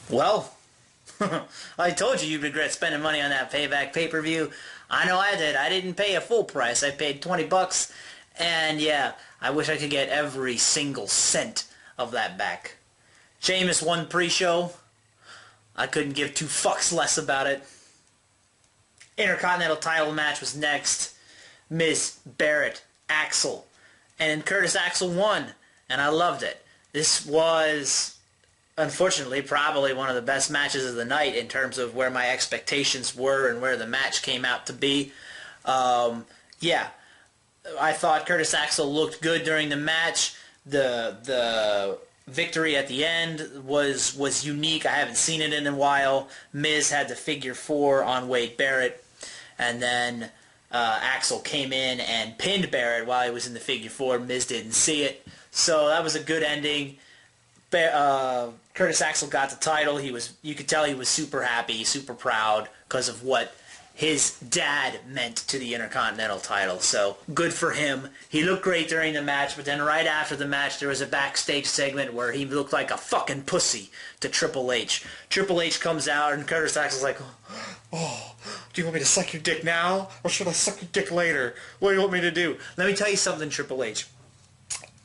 Well, I told you you'd regret spending money on that Payback pay-per-view. I know I did. I didn't pay a full price. I paid 20 bucks. And yeah, I wish I could get every single cent of that back. Sheamus won pre-show. I couldn't give two fucks less about it. Intercontinental title match was next. Miz, Barrett, Axel. And Curtis Axel won. And I loved it. This was, unfortunately, probably one of the best matches of the night in terms of where my expectations were and where the match came out to be. Yeah, I thought Curtis Axel looked good during the match. The victory at the end was unique. I haven't seen it in a while. Miz had the figure 4 on Wade Barrett, and then Axel came in and pinned Barrett while he was in the figure 4. Miz didn't see it, so that was a good ending. Curtis Axel got the title. You could tell he was super happy, super proud because of what his dad meant to the Intercontinental title. So good for him. He looked great during the match, but then right after the match there was a backstage segment where he looked like a fucking pussy to Triple H. Triple H comes out and Curtis Axel's like, "Oh, do you want me to suck your dick now or should I suck your dick later? What do you want me to do?" Let me tell you something, Triple H.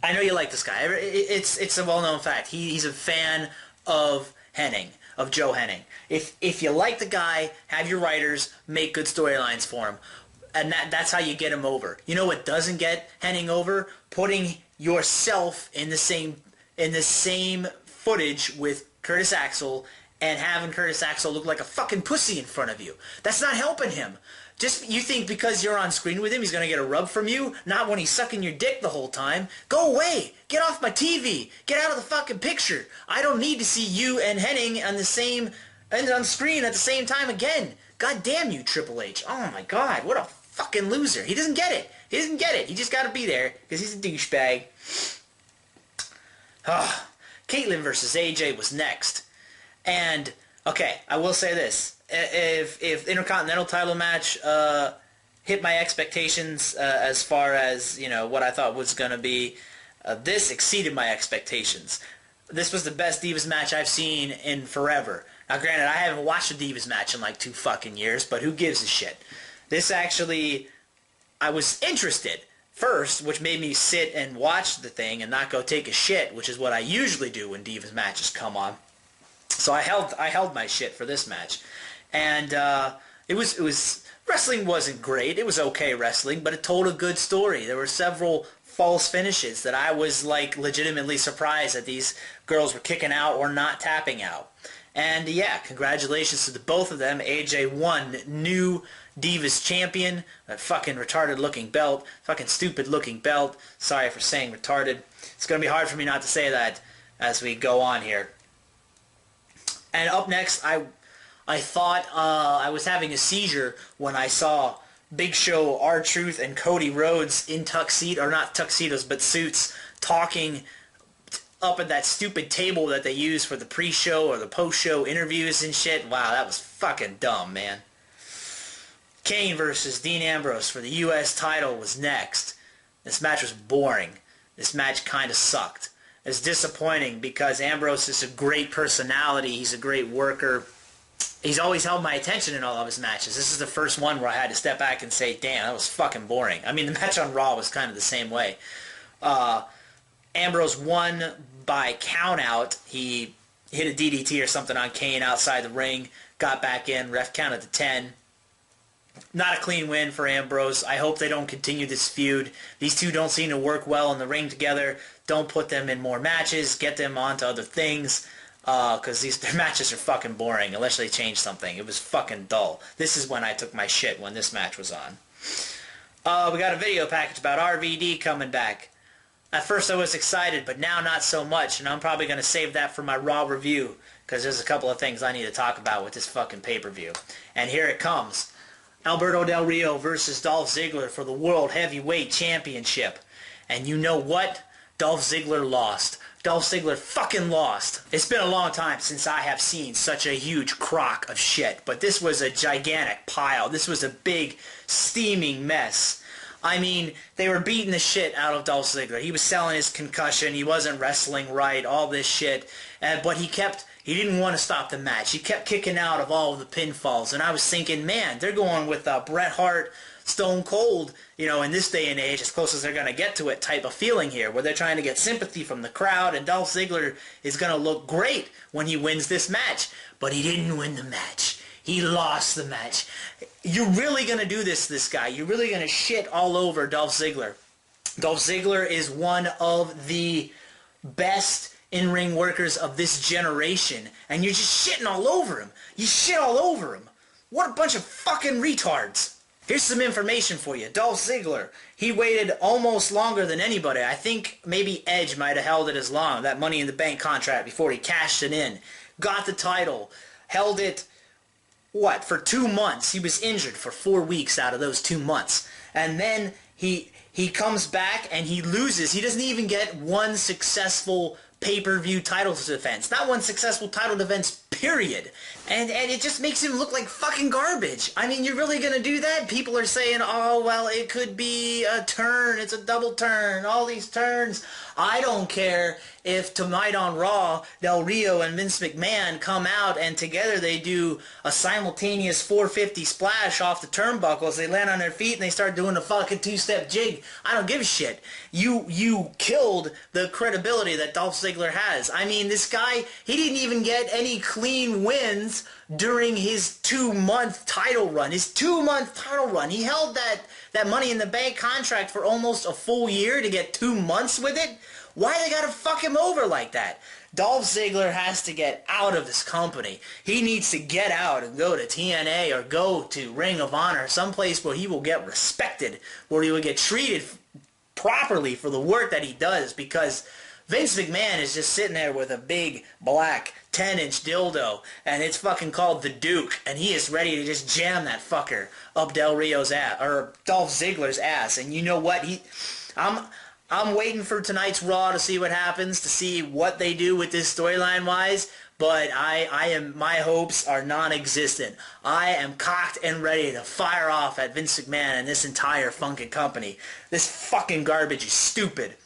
I know you like this guy. It's a well-known fact. He's a fan of Hennig, of Joe Hennig. If you like the guy, have your writers make good storylines for him, and that's how you get him over. You know what doesn't get Hennig over? Putting yourself in the same footage with Curtis Axel and having Curtis Axel look like a fucking pussy in front of you. That's not helping him. Just, you think because you're on screen with him, he's going to get a rub from you? Not when he's sucking your dick the whole time. Go away. Get off my TV. Get out of the fucking picture. I don't need to see you and Hennig on screen at the same time again. God damn you, Triple H. Oh my god, what a fucking loser. He doesn't get it. He doesn't get it. He just got to be there because he's a douchebag. Caitlyn versus AJ was next. And, okay, I will say this. If Intercontinental title match hit my expectations as far as, you know, what I thought was going to be, this exceeded my expectations. This was the best Divas match I've seen in forever. Now, granted, I haven't watched a Divas match in like 2 fucking years, but who gives a shit? This actually, I was interested first, which made me sit and watch the thing and not go take a shit, which is what I usually do when Divas matches come on. So I held my shit for this match. And it was wrestling wasn't great. It was okay wrestling, but it told a good story. There were several false finishes that I was like legitimately surprised that these girls were kicking out or not tapping out. And yeah, congratulations to the both of them. AJ won new Divas champion. That fucking retarded looking belt. Fucking stupid looking belt. Sorry for saying retarded. It's going to be hard for me not to say that as we go on here. And up next, I thought I was having a seizure when I saw Big Show, R-Truth, and Cody Rhodes in tuxedos, or not tuxedos, but suits, talking up at that stupid table that they use for the pre-show or the post-show interviews and shit. Wow, that was fucking dumb, man. Kane versus Dean Ambrose for the U.S. title was next. This match was boring. This match kind of sucked. It's disappointing because Ambrose is a great personality. He's a great worker. He's always held my attention in all of his matches. This is the first one where I had to step back and say, damn, that was fucking boring. I mean, the match on Raw was kind of the same way. Ambrose won by countout. He hit a DDT or something on Kane outside the ring, got back in, ref counted to 10. Not a clean win for Ambrose. I hope they don't continue this feud. These two don't seem to work well in the ring together. Don't put them in more matches. Get them onto other things. Because their matches are fucking boring unless they change something. It was fucking dull. This is when I took my shit, when this match was on. We got a video package about RVD coming back. At first I was excited, but now not so much, and I'm probably going to save that for my Raw review, because there's a couple of things I need to talk about with this fucking pay-per-view. And here it comes. Alberto Del Rio versus Dolph Ziggler for the World Heavyweight Championship. And you know what? Dolph Ziggler lost. Dolph Ziggler fucking lost. It's been a long time since I have seen such a huge crock of shit, but this was a gigantic pile. This was a big, steaming mess. I mean, they were beating the shit out of Dolph Ziggler. He was selling his concussion. He wasn't wrestling right, all this shit. But he kept He didn't want to stop the match. He kept kicking out of all of the pinfalls. And I was thinking, man, they're going with Bret Hart, Stone Cold, in this day and age, as close as they're going to get to it type of feeling here, where they're trying to get sympathy from the crowd, and Dolph Ziggler is going to look great when he wins this match. But he didn't win the match. He lost the match. You're really going to do this guy. You're really going to shit all over Dolph Ziggler. Dolph Ziggler is one of the best in-ring workers of this generation, and you're just shitting all over him. You shit all over him. What a bunch of fucking retards. Here's some information for you. Dolph Ziggler, he waited almost longer than anybody. I think maybe Edge might have held it as long, that Money in the Bank contract, before he cashed it in. Got the title. Held it, for 2 months. He was injured for 4 weeks out of those 2 months. And then he comes back and he loses. He doesn't even get one successful pay-per-view title defense. Not one successful title defense, period. And it just makes him look like fucking garbage. I mean, you're really gonna do that? People are saying, oh, well, it could be a turn. It's a double turn. All these turns. I don't care if tonight on Raw, Del Rio and Vince McMahon come out and together they do a simultaneous 450 splash off the turnbuckles. They land on their feet and they start doing the fucking two-step jig. I don't give a shit. You killed the credibility that Dolph Ziggler has. I mean, this guy, he didn't even get any clean wins during his 2-month title run. His 2-month title run. He held that Money in the Bank contract for almost a full year to get 2 months with it? Why they gotta fuck him over like that? Dolph Ziggler has to get out of this company. He needs to get out and go to TNA or go to Ring of Honor, someplace where he will get respected, where he will get treated properly for the work that he does, because Vince McMahon is just sitting there with a big black 10-inch dildo, and it's fucking called the Duke, and he is ready to just jam that fucker up Del Rio's ass, or Dolph Ziggler's ass. And you know what? I'm waiting for tonight's Raw to see what happens, to see what they do with this storyline-wise, but my hopes are non-existent. I am cocked and ready to fire off at Vince McMahon and this entire fucking company. This fucking garbage is stupid.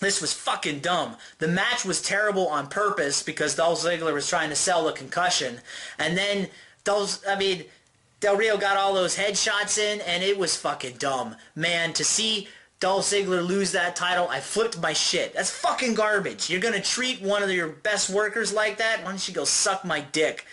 This was fucking dumb. The match was terrible on purpose because Dolph Ziggler was trying to sell the concussion. And then, Del Rio got all those headshots in, and it was fucking dumb. Man, to see Dolph Ziggler lose that title, I flipped my shit. That's fucking garbage. You're gonna treat one of your best workers like that? Why don't you go suck my dick?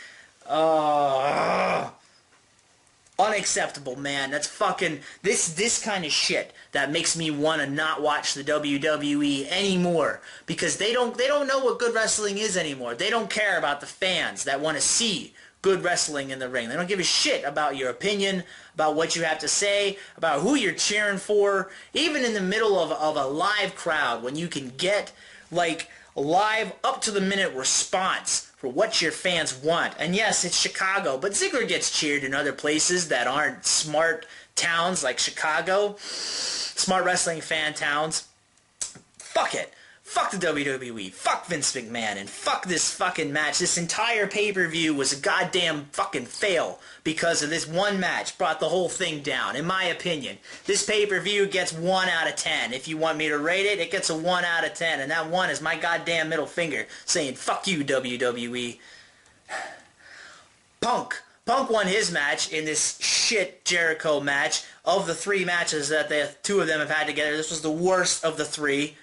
Unacceptable, man. That's fucking this kind of shit that makes me want to not watch the WWE anymore, because they don't know what good wrestling is anymore. They don't care about the fans that want to see good wrestling in the ring. They don't give a shit about your opinion, about what you have to say, about who you're cheering for. Even in the middle of a live crowd, when you can get like live up to the minute response for what your fans want. And yes, it's Chicago, but Ziggler gets cheered in other places that aren't smart towns like Chicago. Smart wrestling fan towns. Fuck it. Fuck the WWE. Fuck Vince McMahon. And fuck this fucking match. This entire pay-per-view was a goddamn fucking fail because of this one match. Brought the whole thing down, in my opinion. This pay-per-view gets 1 out of 10. If you want me to rate it, it gets a 1 out of 10. And that 1 is my goddamn middle finger saying, fuck you, WWE. Punk won his match in this shit Jericho match. Of the 3 matches that the 2 of them have had together, this was the worst of the 3.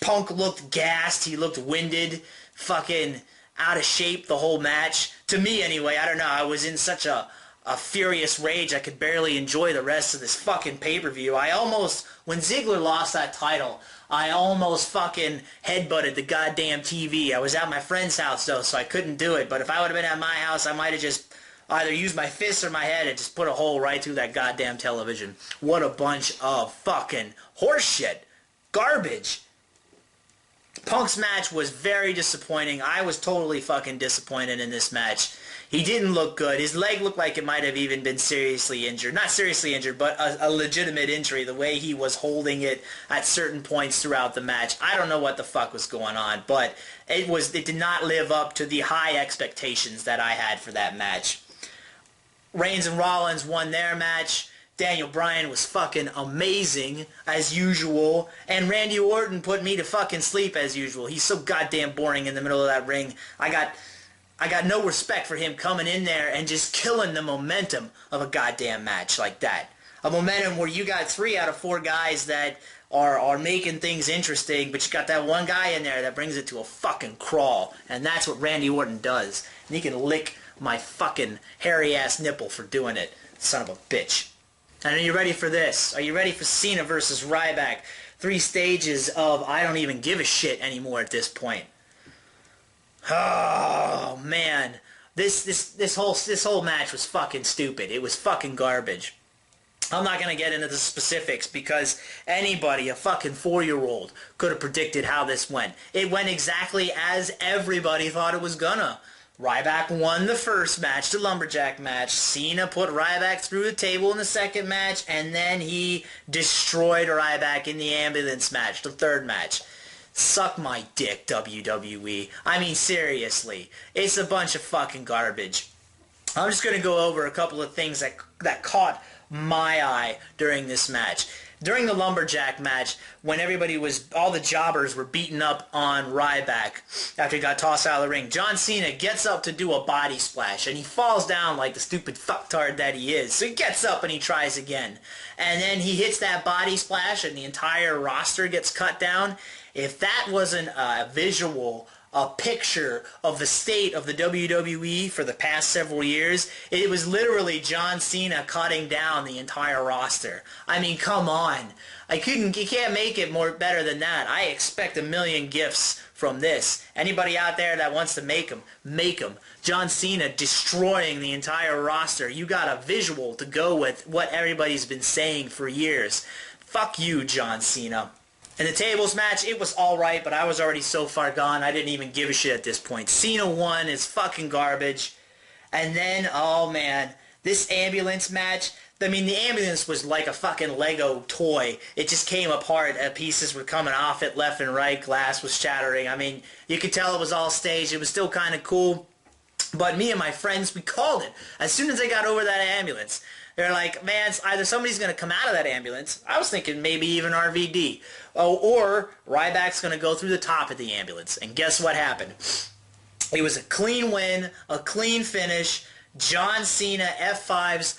Punk looked gassed. He looked winded. Fucking out of shape the whole match. To me, anyway. I don't know. I was in such a furious rage I could barely enjoy the rest of this fucking pay-per-view. When Ziggler lost that title, I almost fucking headbutted the goddamn TV. I was at my friend's house, though, so I couldn't do it. But if I would have been at my house, I might have just either used my fists or my head and just put a hole right through that goddamn television. What a bunch of fucking horseshit. Garbage. Punk's match was very disappointing. I was totally fucking disappointed in this match. He didn't look good. His leg looked like it might have even been seriously injured. Not seriously injured, but a legitimate injury, the way he was holding it at certain points throughout the match. I don't know what the fuck was going on, but it did not live up to the high expectations that I had for that match. Reigns and Rollins won their match. Daniel Bryan was fucking amazing, as usual. And Randy Orton put me to fucking sleep, as usual. He's so goddamn boring in the middle of that ring. I got no respect for him coming in there and just killing the momentum of a goddamn match like that. A momentum where you got 3 out of 4 guys that are making things interesting, but you got that one guy in there that brings it to a fucking crawl. And that's what Randy Orton does. And he can lick my fucking hairy-ass nipple for doing it. Son of a bitch. And are you ready for this? Are you ready for Cena versus Ryback? 3 stages of I don't even give a shit anymore at this point. Oh man, this whole match was fucking stupid. It was fucking garbage. I'm not gonna get into the specifics because anybody, a fucking 4-year-old, could have predicted how this went. It went exactly as everybody thought it was gonna. Ryback won the first match, the lumberjack match. Cena put Ryback through the table in the second match, and then he destroyed Ryback in the ambulance match, the third match. Suck my dick, WWE. I mean, seriously. It's a bunch of fucking garbage. I'm just going to go over a couple of things that caught my eye during this match. During the lumberjack match, when all the jobbers were beating up on Ryback after he got tossed out of the ring, John Cena gets up to do a body splash, and he falls down like the stupid fucktard that he is. So he gets up and he tries again. And then he hits that body splash, and the entire roster gets cut down. If that wasn't a visual, a picture of the state of the WWE for the past several years, it was literally John Cena cutting down the entire roster. I mean, come on. You can't make it more better than that. I expect a million gifts from this. Anybody out there that wants to make them, make them. John Cena destroying the entire roster. You got a visual to go with what everybody's been saying for years. Fuck you, John Cena. In the tables match, it was alright, but I was already so far gone, I didn't even give a shit at this point. Cena won, it's fucking garbage. And then, oh man, this ambulance match, I mean, the ambulance was like a fucking Lego toy. It just came apart, pieces were coming off it left and right, glass was shattering. I mean, you could tell it was all staged, it was still kind of cool. But me and my friends, we called it. As soon as I got over that ambulance, they're like, man, either somebody's going to come out of that ambulance. I was thinking maybe even RVD. Oh, or Ryback's going to go through the top of the ambulance. And guess what happened? It was a clean win, a clean finish. John Cena F5's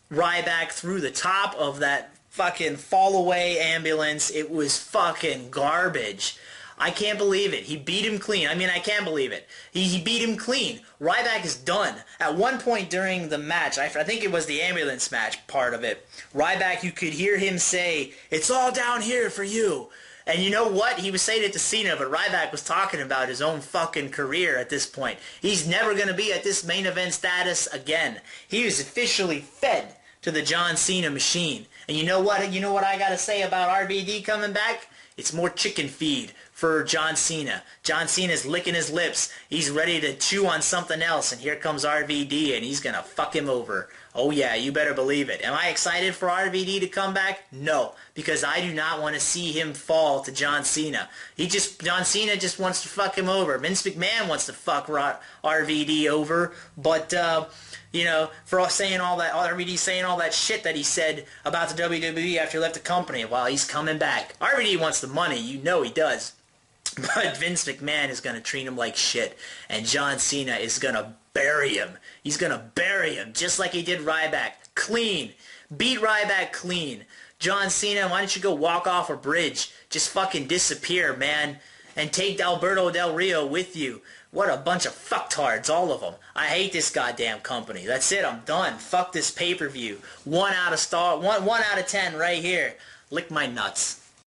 Ryback through the top of that fucking fall-away ambulance. It was fucking garbage. I can't believe it. He beat him clean. I mean, I can't believe it. He beat him clean. Ryback is done. At one point during the match, I think it was the ambulance match part of it, Ryback, you could hear him say, "It's all down here for you." And you know what? He was saying it to Cena, but Ryback was talking about his own fucking career at this point. He's never going to be at this main event status again. He was officially fed to the John Cena machine. And you know what? You know what I got to say about RVD coming back? It's more chicken feed for John Cena. John Cena's licking his lips. He's ready to chew on something else, and here comes RVD, and he's going to fuck him over. Oh yeah, you better believe it. Am I excited for RVD to come back? No, because I do not want to see him fall to John Cena. John Cena just wants to fuck him over. Vince McMahon wants to fuck RVD over, but you know, for us saying all that, RVD saying all that shit that he said about the WWE after he left the company, well, he's coming back. RVD wants the money, you know he does. But Vince McMahon is going to treat him like shit, and John Cena is going to bury him. He's going to bury him, just like he did Ryback. Clean. Beat Ryback clean. John Cena, why don't you go walk off a bridge? Just fucking disappear, man. And take Alberto Del Rio with you. What a bunch of fucktards, all of them. I hate this goddamn company. That's it, I'm done. Fuck this pay-per-view. 1 out of 10 right here. Lick my nuts.